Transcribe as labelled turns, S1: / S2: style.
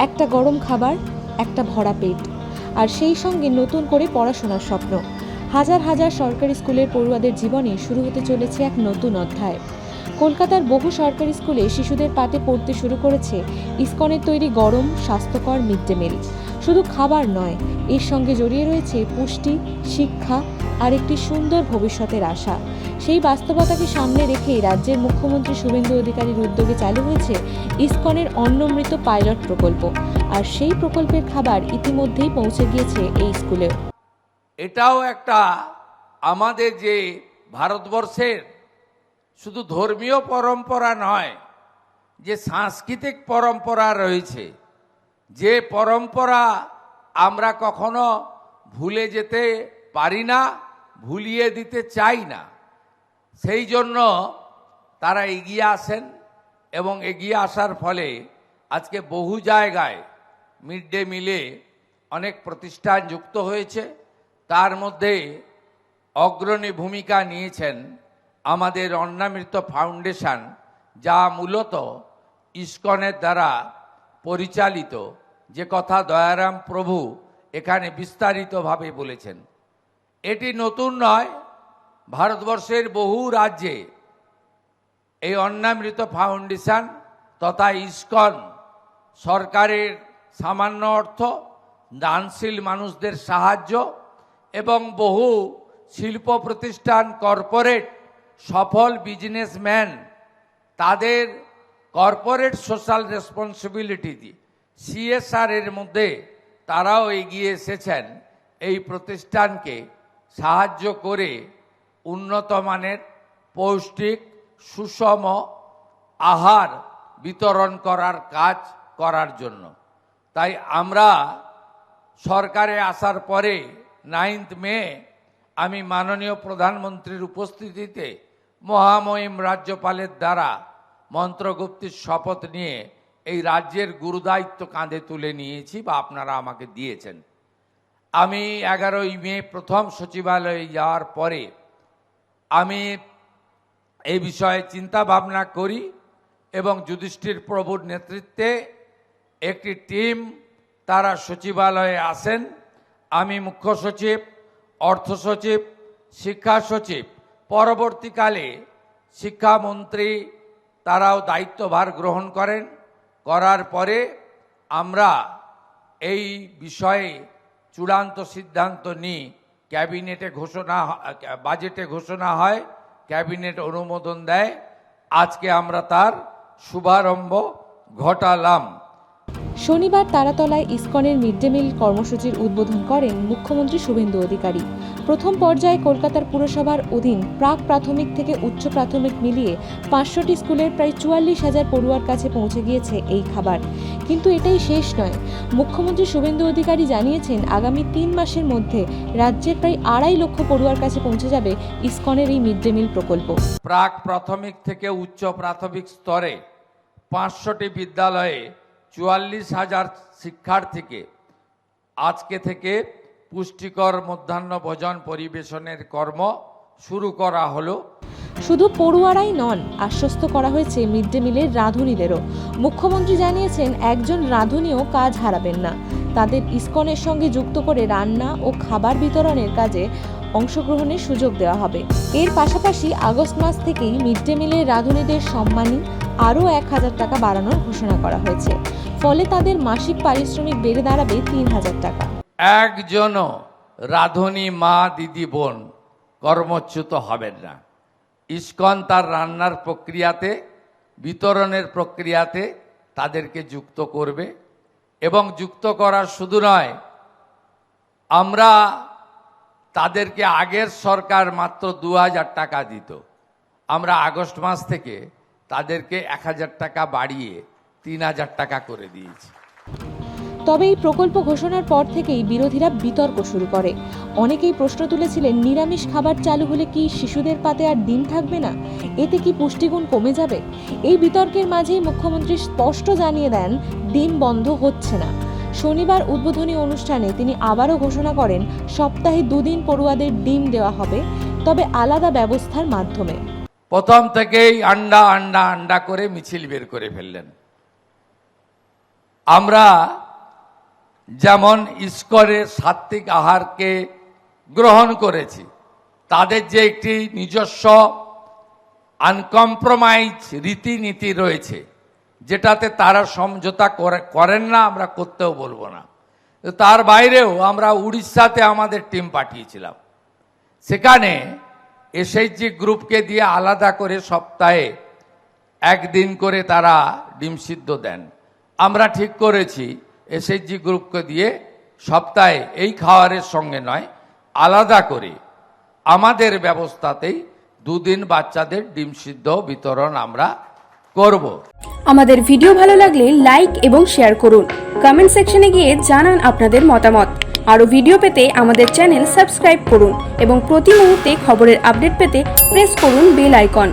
S1: একটা গরম খাবার, একটা ভরা পেট, আর সেই সঙ্গে নতুন করে পড়াশোনার স্বপ্ন। হাজার হাজার সরকারি স্কুলের পড়ুয়াদের জীবনে শুরু হতে চলেছে এক নতুন অধ্যায়। কলকাতার বহু সরকারি স্কুলে শিশুদের পাতে পড়তে শুরু করেছে ইসকনের তৈরি গরম স্বাস্থ্যকর মিড ডে মিল। শুধু খাবার নয়, এর সঙ্গে জড়িয়ে রয়েছে পুষ্টি, শিক্ষা আর একটি সুন্দর ভবিষ্যতের আশা। সেই বাস্তবতাকে সামনে রেখেই রাজ্যের মুখ্যমন্ত্রী শুভেন্দু অধিকারীর উদ্যোগে চালু হয়েছে ইসকনের অন্নমৃত পাইলট প্রকল্প, আর সেই প্রকল্পের খাবার ইতিমধ্যেই পৌঁছে গিয়েছে এই স্কুলেও।
S2: এটাও একটা আমাদের যে ভারতবর্ষের শুধু ধর্মীয় পরম্পরা নয়, যে সাংস্কৃতিক পরম্পরা রয়েছে, যে পরম্পরা আমরা কখনো ভুলে যেতে পারি না, ভুলিয়ে দিতে চাই না। সেই জন্য তারা এগিয়ে আসেন এবং এগিয়ে আসার ফলে আজকে বহু জায়গায় মিড ডে মিলে অনেক প্রতিষ্ঠান যুক্ত হয়েছে। তার মধ্যে অগ্রণী ভূমিকা নিয়েছেন আমাদের অন্নামৃত ফাউন্ডেশন, যা মূলত ইসকনের দ্বারা পরিচালিত, যে কথা দয়ারাম প্রভু এখানে বিস্তারিতভাবে বলেছেন। এটি নতুন নয়, ভারতবর্ষের বহু রাজ্যে এই অন্নামৃত ফাউন্ডেশন তথা ইসকন সরকারের সামান্য অর্থ, দানশীল মানুষদের সাহায্য এবং বহু শিল্প প্রতিষ্ঠান, কর্পোরেট, সফল বিজনেসম্যান তাদের কর্পোরেট সোশ্যাল রেসপন্সিবিলিটি CSR এর মধ্যে তারাও এগিয়ে এসেছেন এই প্রতিষ্ঠানকে সাহায্য করে উন্নত মানের পৌষ্টিক সুষম আহার বিতরণ করার কাজ করার জন্য। তাই আমরা সরকারে আসার পরে 9 মে আমি মাননীয় প্রধানমন্ত্রীর উপস্থিতিতে মহামহিম রাজ্যপালের দ্বারা মন্ত্রগুপ্তির শপথ নিয়ে এই রাজ্যের গুরুদায়িত্ব কাঁধে তুলে নিয়েছি, বা আপনারা আমাকে দিয়েছেন। আমি 11 মে প্রথম সচিবালয়ে যাওয়ার পরে আমি এই বিষয়ে চিন্তা ভাবনা করি এবং যুধিষ্ঠির প্রভুর নেতৃত্বে একটি টিম তারা সচিবালয়ে আসেন। আমি মুখ্য সচিব, অর্থ সচিব, শিক্ষা সচিব, পরবর্তীকালে শিক্ষামন্ত্রী তারাও দায়িত্বভার গ্রহণ করেন। করার পরে আমরা এই বিষয়ে চূড়ান্ত সিদ্ধান্ত নিই। ক্যাবিনেটে বাজেটে ঘোষণা হয়, ক্যাবিনেট অনুমোদন দেয়। আজকে আমরা তার শুভারম্ভ ঘটালাম।
S1: শনিবার তারাতলায় ইসকনের মিড ডে মিল কর্মসূচির উদ্বোধন করেন মুখ্যমন্ত্রী শুভেন্দু অধিকারী। প্রথম পর্যায়ে কলকাতার পুরসভার অধীন প্রাক প্রাথমিক থেকে উচ্চ প্রাথমিক মিলিয়ে 500টি স্কুলের প্রায় 44,000 পড়ুয়ার কাছে পৌঁছে গিয়েছে এই খাবার। কিন্তু এটাই শেষ নয়। মুখ্যমন্ত্রী শুভেন্দু অধিকারী জানিয়েছেন, আগামী 3 মাসের মধ্যে রাজ্যের প্রায় 2.5 লক্ষ পড়ুয়ার কাছে পৌঁছে যাবে ইসকনের এই মিড ডে মিল প্রকল্প।
S2: প্রাক প্রাথমিক থেকে উচ্চ প্রাথমিক স্তরে 500টি বিদ্যালয়ে 44,000 শিক্ষার্থীকে আজকে থেকে পুষ্টিকর মধ্যাহ্ন ভোজন পরিবেশনের কর্ম শুরু করা হলো।
S1: শুধু পড়ুয়ারাই নন, আশ্বস্ত করা হয়েছে মিড ডে মিলের রাঁধুনিদেরও। মুখ্যমন্ত্রী জানিয়েছেন, একজন রাঁধুনিও কাজ হারাবেন না। তাদের ইসকনের সঙ্গে যুক্ত করে রান্না ও খাবার বিতরণের কাজে অংশগ্রহণের সুযোগ দেওয়া হবে। এর পাশাপাশি আগস্ট মাস থেকেই মিড ডে মিলের রাঁধুনিদের সম্মানী আরও 1,000 টাকা বাড়ানোর ঘোষণা করা হয়েছে। ফলে তাদের মাসিক পারিশ্রমিক বেড়ে দাঁড়াবে 3,000 টাকা।
S2: একজনও রাঁধুনি মা, দিদি, বোন কর্মচ্যুত হবেন না। ইসকন তার রান্নার প্রক্রিয়াতে, বিতরণের প্রক্রিয়াতে তাদেরকে যুক্ত করবে। এবং যুক্ত করার শুধু নয়, আমরা তাদেরকে আগের সরকার মাত্র 2,000 টাকা দিত, আমরা আগস্ট মাস থেকে তাদেরকে 1,000 টাকা বাড়িয়ে 3,000 টাকা করে দিয়েছি।
S1: তবে এই প্রকল্প ঘোষণার পর থেকেই বিরোধীরা বিতর্ক শুরু করে। অনেকেই প্রশ্ন তুলেছিলেন, নিরামিষ খাবার চালু হলে কি শিশুদের পাতে আর ডিম থাকবে না? এতে কি পুষ্টিগুণ কমে যাবে? এই বিতর্কের মাঝেই মুখ্যমন্ত্রী স্পষ্ট জানিয়ে দেন, ডিম বন্ধ হচ্ছে না। শনিবার উদ্বোধনী অনুষ্ঠানে তিনি আবারও ঘোষণা করেন, সপ্তাহে 2 দিন পড়ুয়াদের ডিম দেওয়া হবে, তবে আলাদা ব্যবস্থার মাধ্যমে।
S2: প্রথম থেকেই আন্ডা আন্ডা আন্ডা করে মিছিল বের করে ফেললেন। আমরা যেমন ইস্কনের সাত্ত্বিক আহারকে গ্রহণ করেছি, তাদের যে একটি নিজস্ব আনকম্প্রোমাইজ রীতিনীতি রয়েছে, যেটাতে তারা সমঝোতা করেন না, আমরা করতেও বলবো না। তার বাইরেও আমরা উড়িষ্যাতে আমাদের টিম পাঠিয়েছিলাম। সেখানে এসএইচজি গ্রুপকে দিয়ে আলাদা করে সপ্তাহে একদিন করে তারা ডিম সিদ্ধ দেন। আমরা ঠিক করেছি এসএইচজি গ্রুপকে দিয়ে সপ্তাহে এই খাবারের সঙ্গে নয়, আলাদা করে আমাদের ব্যবস্থাতেই 2 দিন বাচ্চাদের ডিম সিদ্ধ বিতরণ আমরা করব।
S3: আমাদের ভিডিও ভালো লাগলে লাইক এবং শেয়ার করুন। কমেন্ট সেকশনে গিয়ে জানান আপনাদের মতামত। আরও ভিডিও পেতে আমাদের চ্যানেল সাবস্ক্রাইব করুন এবং প্রতি মুহূর্তে খবরের আপডেট পেতে প্রেস করুন বেল আইকন।